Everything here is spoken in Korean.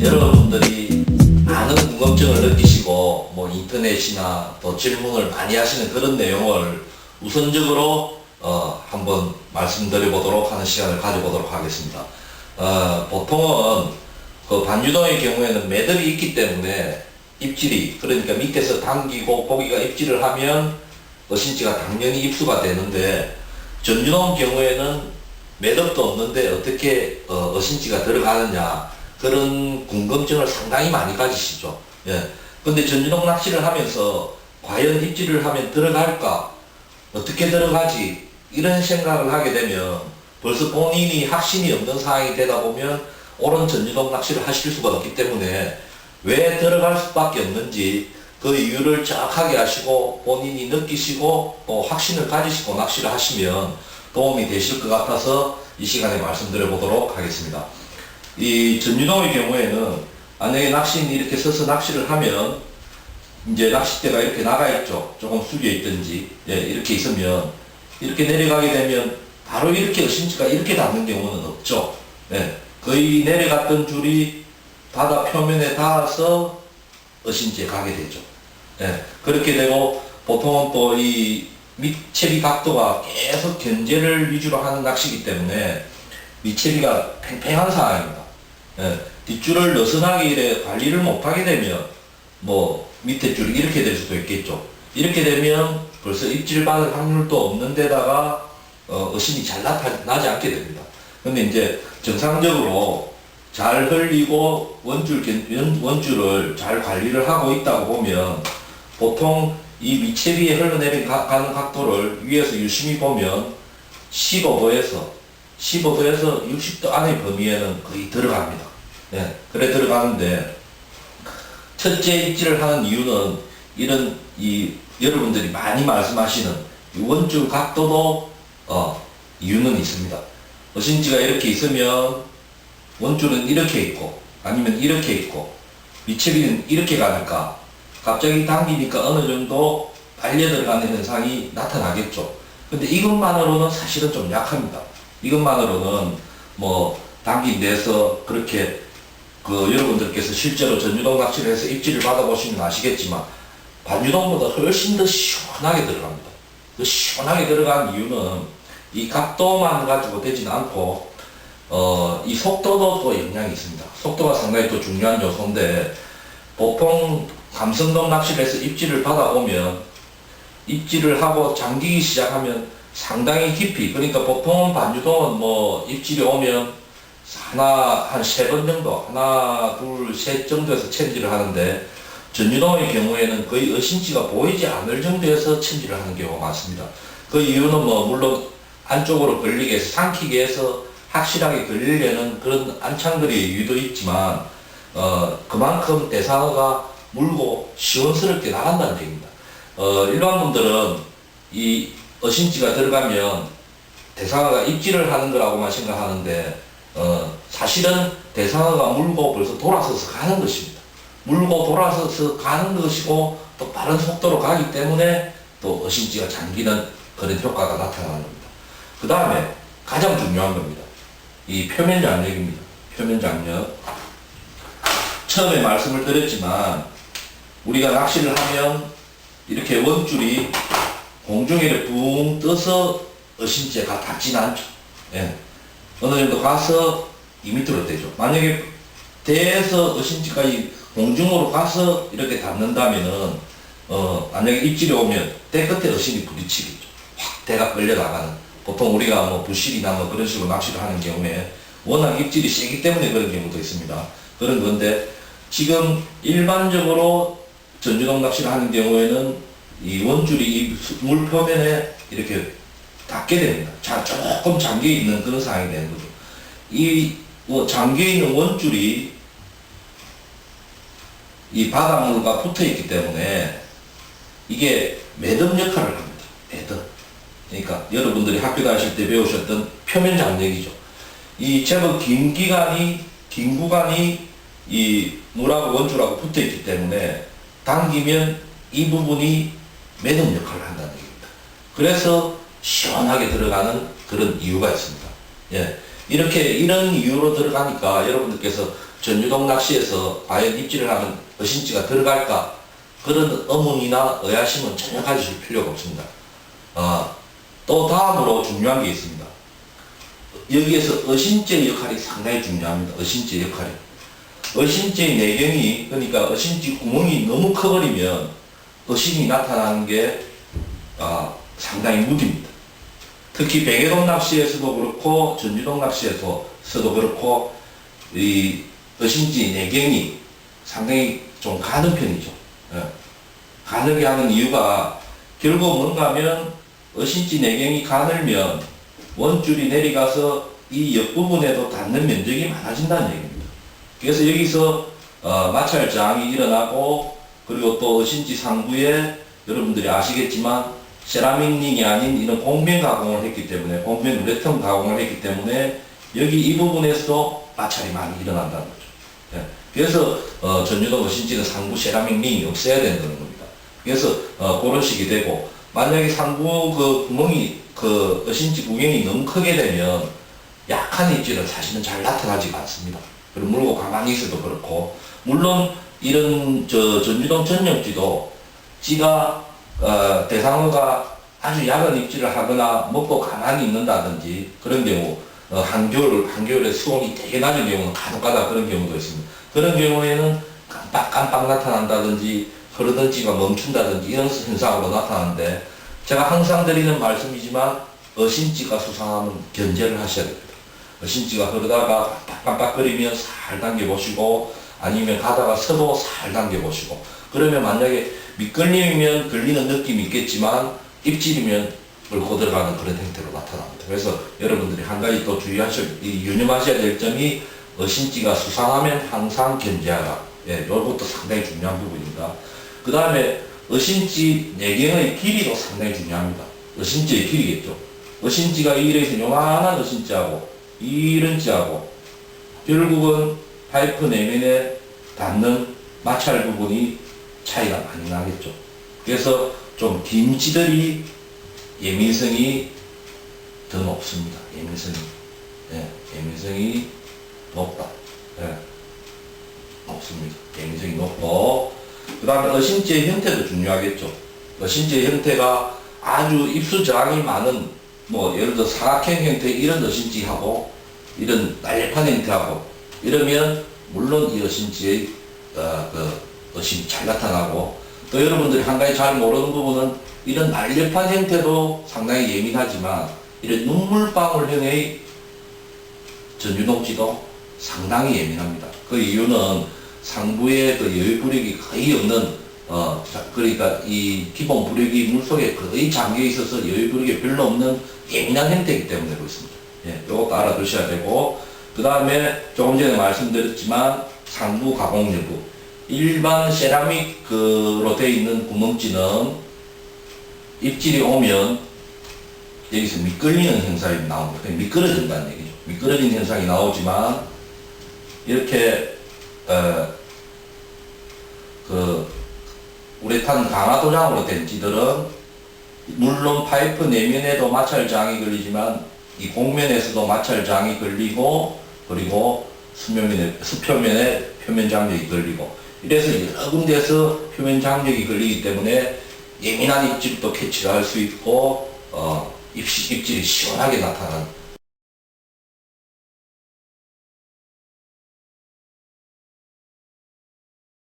여러분들이 많은 궁금증을 느끼시고 인터넷이나 또 질문을 많이 하시는 그런 내용을 우선적으로 한번 말씀드려 보도록 하는 시간을 가져보도록 하겠습니다. 보통은 그 반유동의 경우에는 매듭이 있기 때문에 입질이, 그러니까 밑에서 당기고 고기가 입질을 하면 어신지가 당연히 입수가 되는데, 전유동 경우에는 매듭도 없는데 어떻게 어신지가 들어가느냐, 그런 궁금증을 상당히 많이 가지시죠. 예. 근데 전유동 낚시를 하면서 과연 입질을 하면 들어갈까? 어떻게 들어가지? 이런 생각을 하게 되면 벌써 본인이 확신이 없는 상황이 되다 보면 옳은 전유동 낚시를 하실 수가 없기 때문에 왜 들어갈 수밖에 없는지 그 이유를 정확하게 하시고 본인이 느끼시고 또 확신을 가지시고 낚시를 하시면 도움이 되실 것 같아서 이 시간에 말씀드려 보도록 하겠습니다. 이 전유동의 경우에는 만약에 낚시인이 이렇게 서서 낚시를 하면 이제 낚싯대가 이렇게 나가 있죠. 조금 숙여 있든지, 예, 이렇게 있으면 이렇게 내려가게 되면 바로 이렇게 어신지가 이렇게 닿는 경우는 없죠. 예, 거의 내려갔던 줄이 바다 표면에 닿아서 어신지에 가게 되죠. 예, 그렇게 되고 보통은 또 이 밑채비 각도가 계속 견제를 위주로 하는 낚시이기 때문에 밑채비가 팽팽한 상황입니다. 예, 뒷줄을 느슨하게 이래 관리를 못하게 되면 밑에 줄이 이렇게 될 수도 있겠죠. 이렇게 되면 벌써 입질 받을 확률도 없는 데다가 어신이 잘 나지 않게 됩니다. 근데 이제 정상적으로 잘 흘리고 원줄을 잘 관리를 하고 있다고 보면 보통 이 밑채비에 흘러내린 가는 각도를 위에서 유심히 보면 15도에서 60도 안의 범위에는 거의 들어갑니다. 예, 그래 들어가는데 첫째 입질을 하는 이유는 이런 여러분들이 많이 말씀하시는 이 원줄 각도도 이유는 있습니다. 어신지가 이렇게 있으면 원줄은 이렇게 있고 아니면 이렇게 있고 밑채비는 이렇게 가니까 갑자기 당기니까 어느 정도 빨려 들어가는 현상이 나타나겠죠. 근데 이것만으로는 사실은 좀 약합니다. 이것만으로는 당긴 데서 그렇게 여러분들께서 실제로 전유동 낚시를 해서 입질을 받아보시면 아시겠지만 반유동보다 훨씬 더 시원하게 들어갑니다. 그 시원하게 들어간 이유는 이 각도만 가지고 되지는 않고 이 속도도 또 영향이 있습니다. 속도가 상당히 또 중요한 요소인데 보통 감성돔 낚시를 해서 입질을 받아보면 입질을 하고 잠기기 시작하면 상당히 깊이, 그러니까 보통 반유동은 입질이 오면 한 3번 정도, 하나, 둘, 셋 정도에서 챔질을 하는데 전유동의 경우에는 거의 어신지가 보이지 않을 정도에서 챔질을 하는 경우가 많습니다. 그 이유는 물론 안쪽으로 걸리게 해서 삼키게 해서 확실하게 걸리려는 그런 안창거리의 이유도 있지만 그만큼 대상어가 물고 시원스럽게 나간다는 얘기입니다. 일반 분들은 이 어신지가 들어가면 대상어가 입질을 하는 거라고만 생각하는데 사실은 대상어가 물고 벌써 돌아서서 가는 것입니다. 물고 돌아서서 가는 것이고 또 빠른 속도로 가기 때문에 또 어신지가 잠기는 그런 효과가 나타나는 겁니다. 그 다음에 가장 중요한 겁니다. 이 표면 장력입니다. 표면 장력. 처음에 말씀을 드렸지만 우리가 낚시를 하면 이렇게 원줄이 공중에 붕 떠서 어신지에 닿지는 않죠. 예. 어느 정도 가서 2m로 되죠. 만약에 대에서 어신지까지 공중으로 가서 이렇게 닿는다면은 만약에 입질이 오면 대 끝에 어신이 부딪히겠죠. 확 대가 끌려 나가는. 보통 우리가 부실이나 그런 식으로 낚시를 하는 경우에 워낙 입질이 세기 때문에 그런 경우도 있습니다. 그런 건데 지금 일반적으로 전유동 낚시를 하는 경우에는 이 원줄이 이 물 표면에 이렇게 닿게 됩니다. 조금 잠겨 있는 그런 상황이 되는 거죠. 이 잠겨 있는 원줄이 이 바닷물과 붙어 있기 때문에 이게 매듭 역할을 합니다. 매듭. 그러니까 여러분들이 학교 다니실 때 배우셨던 표면 장력이죠. 이 제법 긴 구간이 이 물하고 원줄하고 붙어 있기 때문에 당기면 이 부분이 매듭 역할을 한다는 얘기입니다. 그래서 시원하게 들어가는 그런 이유가 있습니다. 예. 이런 이유로 들어가니까 여러분들께서 전유동 낚시에서 과연 입질을 하면 어신지가 들어갈까? 그런 의문이나 의아심은 전혀 가지실 필요가 없습니다. 또 다음으로 중요한 게 있습니다. 여기에서 어신지의 역할이 상당히 중요합니다. 어신지의 역할이. 어신지의 내경이, 그러니까 어신지 구멍이 너무 커버리면 어신이 나타나는 게 상당히 무딥니다. 특히 백예동 낚시에서도 그렇고 전유동 낚시에서도 그렇고 이 어신지 내경이 상당히 좀 가는 편이죠. 가늘게 하는 이유가 결국 뭔가 하면 어신지 내경이 가늘면 원줄이 내려가서 이 옆부분에도 닿는 면적이 많아진다는 얘기입니다. 그래서 여기서 마찰 저항이 일어나고, 그리고 또 어신지 상부에 여러분들이 아시겠지만 세라믹 링이 아닌 이런 공변 가공을 했기 때문에, 공변 우레탄 가공을 했기 때문에 여기 이 부분에서도 마찰이 많이 일어난다는 거죠. 그래서 전유동 어신지는 상부 세라믹 링이 없어야 된다는 겁니다. 그래서 그런 식이 되고, 만약에 상부 그 구멍이, 그 어신지 구멍이 너무 크게 되면 약한 입질은 사실은 잘 나타나지가 않습니다. 그리고 물고 가만히 있어도 그렇고, 물론 이런 전유동 전역지도 지가 대상어가 아주 약한 입질을 하거나 먹고 가만히 있는다든지 그런 경우, 한겨울에 수온이 되게 낮은 경우는 간혹가다 그런 경우도 있습니다. 그런 경우에는 깜빡깜빡 나타난다든지 흐르던지가 멈춘다든지 이런 현상으로 나타나는데, 제가 항상 드리는 말씀이지만 어신지가 수상하면 견제를 하셔야 됩니다. 어신지가 흐르다가 깜빡깜빡거리면 살 당겨보시고, 아니면 가다가 서도 살 당겨보시고, 그러면 만약에 미끌림이면 걸리는 느낌이 있겠지만 입질이면 물고 들어가는 그런 형태로 나타납니다. 그래서 여러분들이 한 가지 또 유념하셔야 될 점이, 어신지가 수상하면 항상 견제하라. 이것도 상당히 중요한 부분입니다. 그 다음에 어신지 내경의 길이도 상당히 중요합니다. 어신지의 길이겠죠. 어신지가 이래서 요만한 어신지하고 이런 지하고 결국은 파이프 내면에 닿는 마찰 부분이 차이가 많이 나겠죠. 그래서 좀 긴 지들이 예민성이 더 높습니다. 예민성이 높다. 높습니다. 예민성이 높고, 그 다음에 어신지의 형태도 중요하겠죠. 어신지의 형태가 아주 입수 저항이 많은, 예를 들어 사각형 형태 이런 어신지하고 이런 날렵한 형태하고 이러면 물론 이 어신지의 어신이 잘 나타나고, 또 여러분들이 한 가지 잘 모르는 부분은 이런 날렵한 형태도 상당히 예민하지만 이런 눈물방울형의 전유동지도 상당히 예민합니다. 그 이유는 상부에 그 여유부력이 거의 없는, 그러니까 이 기본 부력이 물속에 거의 잠겨 있어서 여유부력이 별로 없는 예민한 형태이기 때문에 그렇습니다. 이것도 알아두셔야 되고, 그 다음에 조금 전에 말씀드렸지만 상부 가공 여부. 일반 세라믹으로 되어 있는 구멍지는 입질이 오면 여기서 미끌리는 현상이 나옵니다. 미끄러진다는 얘기죠. 미끄러진 현상이 나오지만 이렇게 우레탄 강화 도장으로 된 지들은 물론 파이프 내면에도 마찰 저항이 걸리지만 이 공면에서도 마찰 저항이 걸리고, 그리고 수표면에 표면 장력이 걸리고, 이래서 여러 군데에서 표면 장력이 걸리기 때문에 예민한 입질도 캐치를 할 수 있고, 입질이 시원하게 나타나는